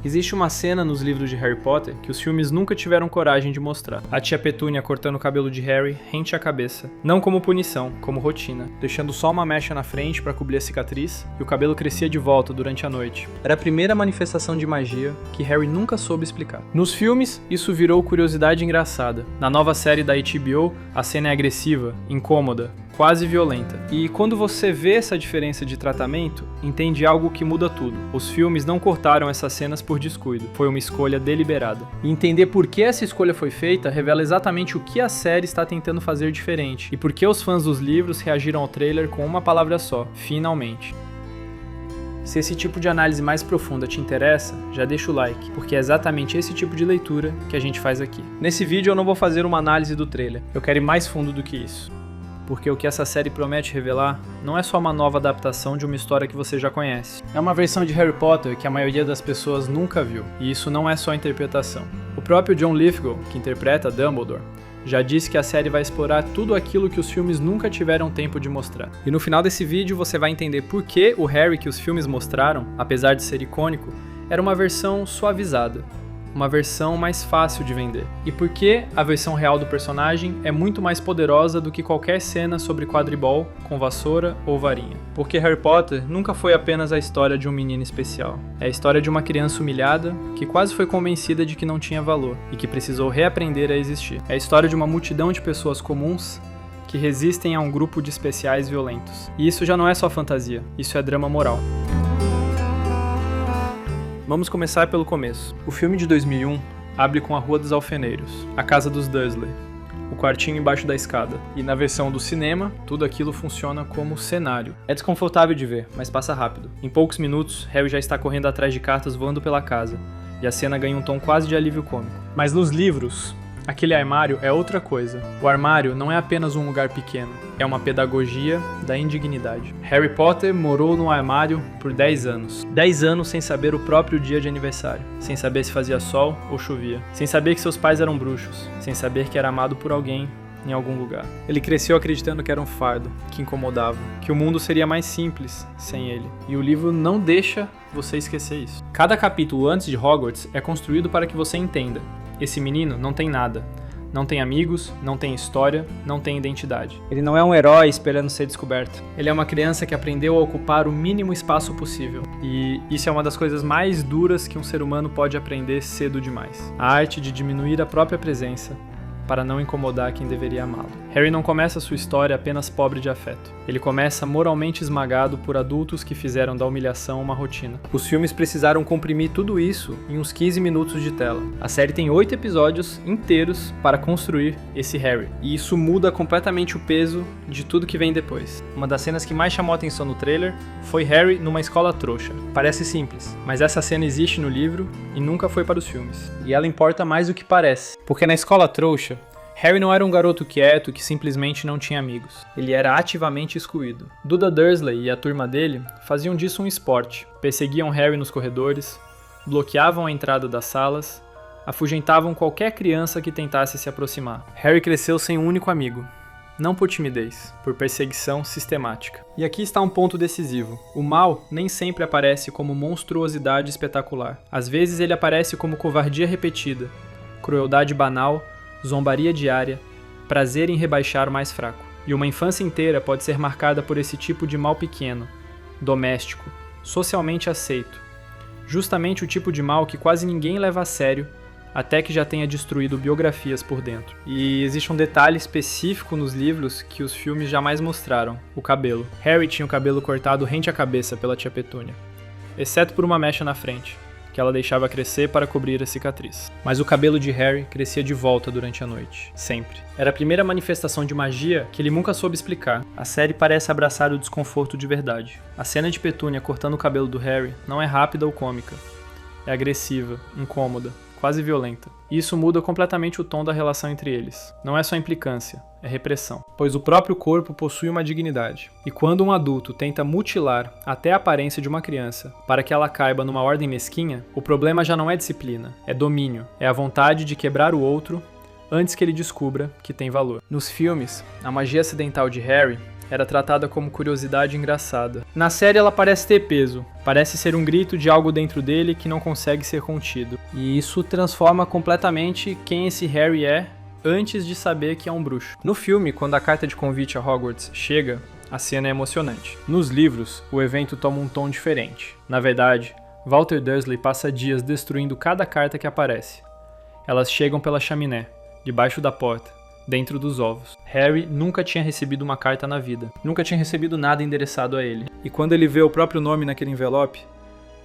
Existe uma cena nos livros de Harry Potter que os filmes nunca tiveram coragem de mostrar. A tia Petúnia cortando o cabelo de Harry rente à cabeça. Não como punição, como rotina, deixando só uma mecha na frente para cobrir a cicatriz, e o cabelo crescia de volta durante a noite. Era a primeira manifestação de magia que Harry nunca soube explicar. Nos filmes, isso virou curiosidade engraçada. Na nova série da HBO, a cena é agressiva, incômoda, quase violenta. E quando você vê essa diferença de tratamento, entende algo que muda tudo. Os filmes não cortaram essas cenas por descuido, foi uma escolha deliberada. E entender por que essa escolha foi feita revela exatamente o que a série está tentando fazer diferente, e por que os fãs dos livros reagiram ao trailer com uma palavra só: finalmente. Se esse tipo de análise mais profunda te interessa, já deixa o like, porque é exatamente esse tipo de leitura que a gente faz aqui. Nesse vídeo eu não vou fazer uma análise do trailer, eu quero ir mais fundo do que isso. Porque o que essa série promete revelar não é só uma nova adaptação de uma história que você já conhece. É uma versão de Harry Potter que a maioria das pessoas nunca viu, e isso não é só interpretação. O próprio John Lithgow, que interpreta Dumbledore, já disse que a série vai explorar tudo aquilo que os filmes nunca tiveram tempo de mostrar. E no final desse vídeo você vai entender por que o Harry que os filmes mostraram, apesar de ser icônico, era uma versão suavizada. Uma versão mais fácil de vender. E por que a versão real do personagem é muito mais poderosa do que qualquer cena sobre quadribol, com vassoura ou varinha. Porque Harry Potter nunca foi apenas a história de um menino especial. É a história de uma criança humilhada que quase foi convencida de que não tinha valor e que precisou reaprender a existir. É a história de uma multidão de pessoas comuns que resistem a um grupo de especiais violentos. E isso já não é só fantasia, isso é drama moral. Vamos começar pelo começo. O filme de 2001 abre com a Rua dos Alfeneiros, a casa dos Dursley, o quartinho embaixo da escada. E na versão do cinema, tudo aquilo funciona como cenário. É desconfortável de ver, mas passa rápido. Em poucos minutos, Harry já está correndo atrás de cartas voando pela casa, e a cena ganha um tom quase de alívio cômico. Mas nos livros, aquele armário é outra coisa. O armário não é apenas um lugar pequeno, é uma pedagogia da indignidade. Harry Potter morou no armário por 10 anos. 10 anos sem saber o próprio dia de aniversário, sem saber se fazia sol ou chovia, sem saber que seus pais eram bruxos, sem saber que era amado por alguém em algum lugar. Ele cresceu acreditando que era um fardo, que incomodava, que o mundo seria mais simples sem ele. E o livro não deixa você esquecer isso. Cada capítulo antes de Hogwarts é construído para que você entenda: esse menino não tem nada. Não tem amigos, não tem história, não tem identidade. Ele não é um herói esperando ser descoberto. Ele é uma criança que aprendeu a ocupar o mínimo espaço possível. E isso é uma das coisas mais duras que um ser humano pode aprender cedo demais. A arte de diminuir a própria presença para não incomodar quem deveria amá-lo. Harry não começa sua história apenas pobre de afeto. Ele começa moralmente esmagado por adultos que fizeram da humilhação uma rotina. Os filmes precisaram comprimir tudo isso em uns 15 minutos de tela. A série tem 8 episódios inteiros para construir esse Harry. E isso muda completamente o peso de tudo que vem depois. Uma das cenas que mais chamou a atenção no trailer foi Harry numa escola trouxa. Parece simples, mas essa cena existe no livro e nunca foi para os filmes. E ela importa mais do que parece. Porque na escola trouxa, Harry não era um garoto quieto que simplesmente não tinha amigos. Ele era ativamente excluído. Dudley Dursley e a turma dele faziam disso um esporte. Perseguiam Harry nos corredores, bloqueavam a entrada das salas, afugentavam qualquer criança que tentasse se aproximar. Harry cresceu sem um único amigo. Não por timidez, por perseguição sistemática. E aqui está um ponto decisivo. O mal nem sempre aparece como monstruosidade espetacular. Às vezes ele aparece como covardia repetida, crueldade banal, zombaria diária, prazer em rebaixar o mais fraco. E uma infância inteira pode ser marcada por esse tipo de mal pequeno, doméstico, socialmente aceito. Justamente o tipo de mal que quase ninguém leva a sério, até que já tenha destruído biografias por dentro. E existe um detalhe específico nos livros que os filmes jamais mostraram: o cabelo. Harry tinha o cabelo cortado rente à cabeça pela tia Petúnia, exceto por uma mecha na frente, que ela deixava crescer para cobrir a cicatriz. Mas o cabelo de Harry crescia de volta durante a noite, sempre. Era a primeira manifestação de magia que ele nunca soube explicar. A série parece abraçar o desconforto de verdade. A cena de Petúnia cortando o cabelo do Harry não é rápida ou cômica. É agressiva, incômoda, quase violenta. E isso muda completamente o tom da relação entre eles. Não é só implicância, é repressão. Pois o próprio corpo possui uma dignidade. E quando um adulto tenta mutilar até a aparência de uma criança para que ela caiba numa ordem mesquinha, o problema já não é disciplina, é domínio. É a vontade de quebrar o outro antes que ele descubra que tem valor. Nos filmes, a magia acidental de Harry era tratada como curiosidade engraçada. Na série ela parece ter peso, Parece ser um grito de algo dentro dele que não consegue ser contido. E isso transforma completamente quem esse Harry é antes de saber que é um bruxo. No filme, quando a carta de convite a Hogwarts chega, a cena é emocionante. Nos livros, o evento toma um tom diferente. Na verdade, Walter Dursley passa dias destruindo cada carta que aparece. Elas chegam pela chaminé, debaixo da porta, dentro dos ovos. Harry nunca tinha recebido uma carta na vida. Nunca tinha recebido nada endereçado a ele. E quando ele vê o próprio nome naquele envelope,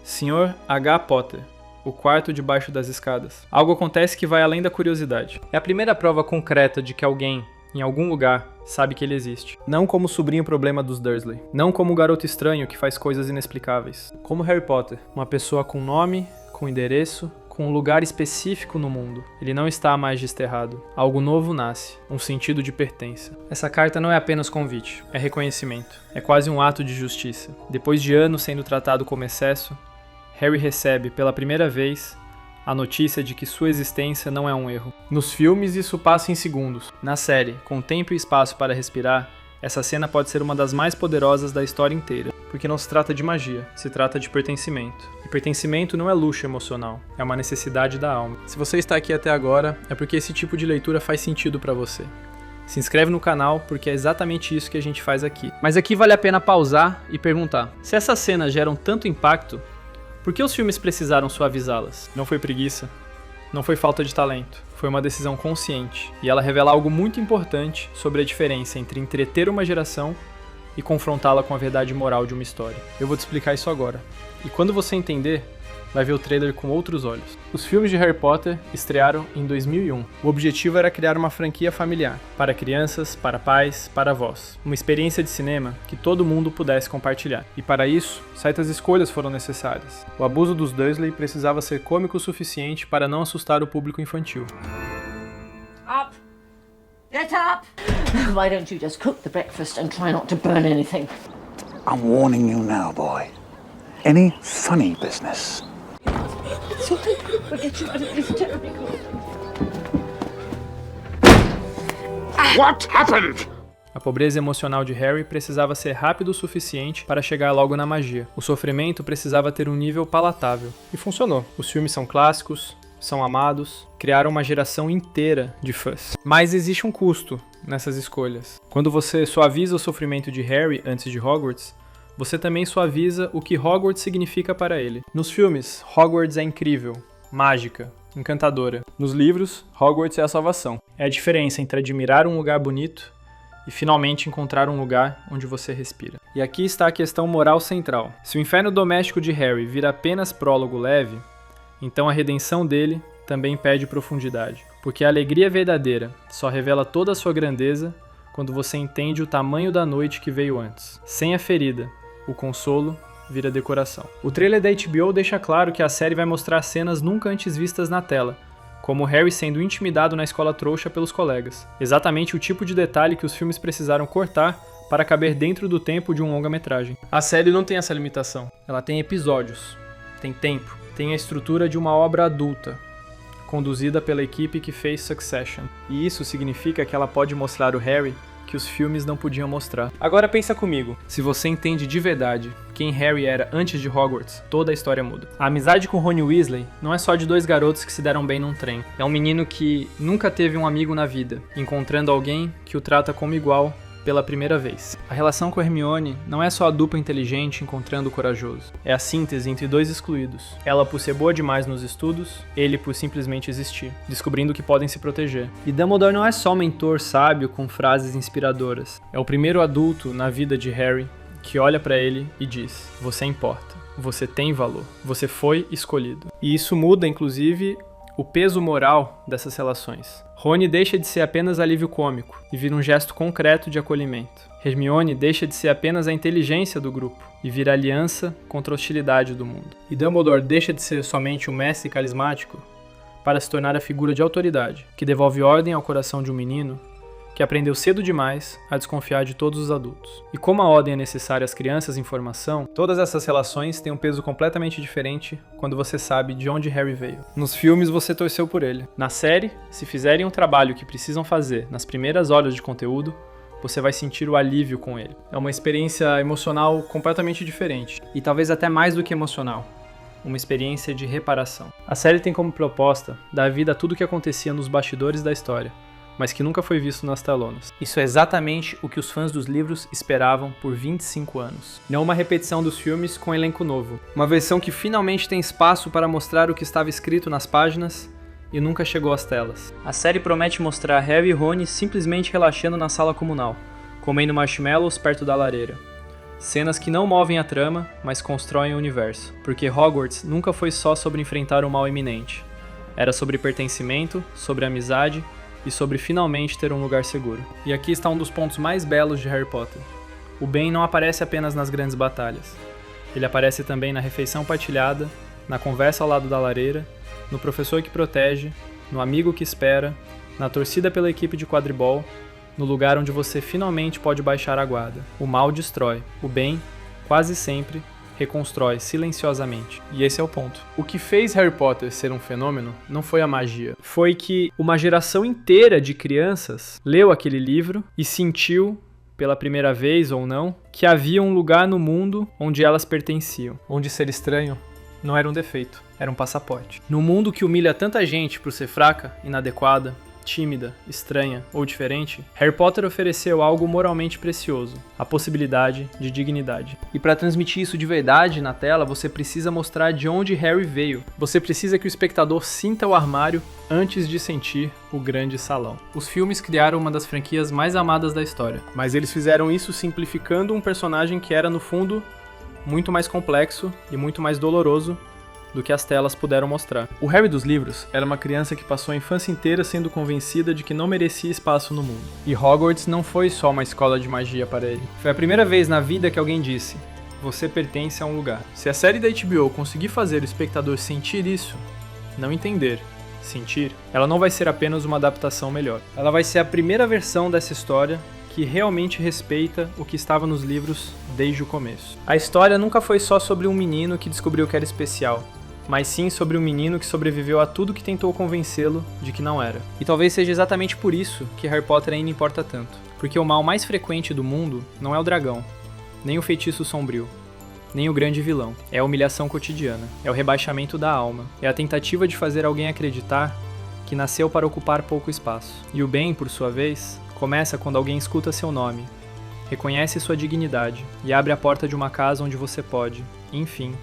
Sr. H. Potter, o quarto debaixo das escadas. Algo acontece que vai além da curiosidade. É a primeira prova concreta de que alguém, em algum lugar, sabe que ele existe. Não como o sobrinho problema dos Dursley. Não como o garoto estranho que faz coisas inexplicáveis. Como Harry Potter. Uma pessoa com nome, com endereço, com um lugar específico no mundo. Ele não está mais desterrado. Algo novo nasce. Um sentido de pertença. Essa carta não é apenas convite. É reconhecimento. É quase um ato de justiça. Depois de anos sendo tratado como excesso, Harry recebe, pela primeira vez, a notícia de que sua existência não é um erro. Nos filmes, isso passa em segundos. Na série, com tempo e espaço para respirar, essa cena pode ser uma das mais poderosas da história inteira, porque não se trata de magia, se trata de pertencimento. E pertencimento não é luxo emocional, é uma necessidade da alma. Se você está aqui até agora, é porque esse tipo de leitura faz sentido para você. Se inscreve no canal, porque é exatamente isso que a gente faz aqui. Mas aqui vale a pena pausar e perguntar: se essas cenas geram tanto impacto, por que os filmes precisaram suavizá-las? Não foi preguiça, não foi falta de talento, foi uma decisão consciente. E ela revela algo muito importante sobre a diferença entre entreter uma geração e confrontá-la com a verdade moral de uma história. Eu vou te explicar isso agora. E quando você entender, vai ver o trailer com outros olhos. Os filmes de Harry Potter estrearam em 2001. O objetivo era criar uma franquia familiar, para crianças, para pais, para avós. Uma experiência de cinema que todo mundo pudesse compartilhar. E para isso, certas escolhas foram necessárias. O abuso dos Dursley precisava ser cômico o suficiente para não assustar o público infantil. Up! Get up! Why don't you just cook the breakfast and try not to burn anything? I'm warning you now, boy. Any funny business. What happened? A pobreza emocional de Harry precisava ser rápido o suficiente para chegar logo na magia. O sofrimento precisava ter um nível palatável. E funcionou. Os filmes são clássicos, são amados, criaram uma geração inteira de fãs. Mas existe um custo nessas escolhas. Quando você suaviza o sofrimento de Harry antes de Hogwarts, você também suaviza o que Hogwarts significa para ele. Nos filmes, Hogwarts é incrível, mágica, encantadora. Nos livros, Hogwarts é a salvação. É a diferença entre admirar um lugar bonito e finalmente encontrar um lugar onde você respira. E aqui está a questão moral central. Se o inferno doméstico de Harry vira apenas prólogo leve, então a redenção dele também pede profundidade. Porque a alegria verdadeira só revela toda a sua grandeza quando você entende o tamanho da noite que veio antes. Sem a ferida, o consolo vira decoração. O trailer da HBO deixa claro que a série vai mostrar cenas nunca antes vistas na tela, como Harry sendo intimidado na escola trouxa pelos colegas. Exatamente o tipo de detalhe que os filmes precisaram cortar para caber dentro do tempo de um longa-metragem. A série não tem essa limitação. Ela tem episódios, tem tempo, tem a estrutura de uma obra adulta, conduzida pela equipe que fez Succession. E isso significa que ela pode mostrar o Harry que os filmes não podiam mostrar. Agora pensa comigo, se você entende de verdade quem Harry era antes de Hogwarts, toda a história muda. A amizade com Rony Weasley não é só de dois garotos que se deram bem num trem. É um menino que nunca teve um amigo na vida, encontrando alguém que o trata como igual pela primeira vez. A relação com Hermione não é só a dupla inteligente encontrando o corajoso. É a síntese entre dois excluídos. Ela por ser boa demais nos estudos, ele por simplesmente existir, descobrindo que podem se proteger. E Dumbledore não é só um mentor sábio com frases inspiradoras. É o primeiro adulto na vida de Harry que olha pra ele e diz: você importa, você tem valor, você foi escolhido. E isso muda, inclusive, o peso moral dessas relações. Rony deixa de ser apenas alívio cômico e vira um gesto concreto de acolhimento. Hermione deixa de ser apenas a inteligência do grupo e vira aliança contra a hostilidade do mundo. E Dumbledore deixa de ser somente um mestre carismático para se tornar a figura de autoridade, que devolve ordem ao coração de um menino que aprendeu cedo demais a desconfiar de todos os adultos. E como a ordem é necessária às crianças em formação, todas essas relações têm um peso completamente diferente quando você sabe de onde Harry veio. Nos filmes você torceu por ele. Na série, se fizerem um trabalho que precisam fazer nas primeiras horas de conteúdo, você vai sentir o alívio com ele. É uma experiência emocional completamente diferente, e talvez até mais do que emocional, uma experiência de reparação. A série tem como proposta dar vida a tudo o que acontecia nos bastidores da história, mas que nunca foi visto nas telonas. Isso é exatamente o que os fãs dos livros esperavam por 25 anos. Não uma repetição dos filmes com elenco novo. Uma versão que finalmente tem espaço para mostrar o que estava escrito nas páginas e nunca chegou às telas. A série promete mostrar Harry e Rony simplesmente relaxando na sala comunal, comendo marshmallows perto da lareira. Cenas que não movem a trama, mas constroem o universo. Porque Hogwarts nunca foi só sobre enfrentar o mal iminente. Era sobre pertencimento, sobre amizade e sobre finalmente ter um lugar seguro. E aqui está um dos pontos mais belos de Harry Potter. O bem não aparece apenas nas grandes batalhas. Ele aparece também na refeição partilhada, na conversa ao lado da lareira, no professor que protege, no amigo que espera, na torcida pela equipe de quadribol, no lugar onde você finalmente pode baixar a guarda. O mal destrói, o bem, quase sempre, reconstrói silenciosamente. E esse é o ponto. O que fez Harry Potter ser um fenômeno não foi a magia. Foi que uma geração inteira de crianças leu aquele livro e sentiu, pela primeira vez ou não, que havia um lugar no mundo onde elas pertenciam. Onde ser estranho não era um defeito, era um passaporte. No mundo que humilha tanta gente por ser fraca, inadequada, tímida, estranha ou diferente, Harry Potter ofereceu algo moralmente precioso, a possibilidade de dignidade. E para transmitir isso de verdade na tela, você precisa mostrar de onde Harry veio. Você precisa que o espectador sinta o armário antes de sentir o grande salão. Os filmes criaram uma das franquias mais amadas da história, mas eles fizeram isso simplificando um personagem que era, no fundo, muito mais complexo e muito mais doloroso do que as telas puderam mostrar. O Harry dos livros era uma criança que passou a infância inteira sendo convencida de que não merecia espaço no mundo. E Hogwarts não foi só uma escola de magia para ele. Foi a primeira vez na vida que alguém disse: você pertence a um lugar. Se a série da HBO conseguir fazer o espectador sentir isso, não entender, sentir, ela não vai ser apenas uma adaptação melhor. Ela vai ser a primeira versão dessa história que realmente respeita o que estava nos livros desde o começo. A história nunca foi só sobre um menino que descobriu que era especial, mas sim sobre um menino que sobreviveu a tudo que tentou convencê-lo de que não era. E talvez seja exatamente por isso que Harry Potter ainda importa tanto. Porque o mal mais frequente do mundo não é o dragão, nem o feitiço sombrio, nem o grande vilão. É a humilhação cotidiana, é o rebaixamento da alma, é a tentativa de fazer alguém acreditar que nasceu para ocupar pouco espaço. E o bem, por sua vez, começa quando alguém escuta seu nome, reconhece sua dignidade e abre a porta de uma casa onde você pode, enfim,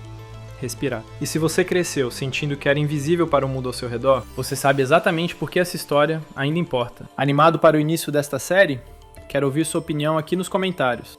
respirar. E se você cresceu sentindo que era invisível para o mundo ao seu redor, você sabe exatamente por que essa história ainda importa. Animado para o início desta série? Quero ouvir sua opinião aqui nos comentários.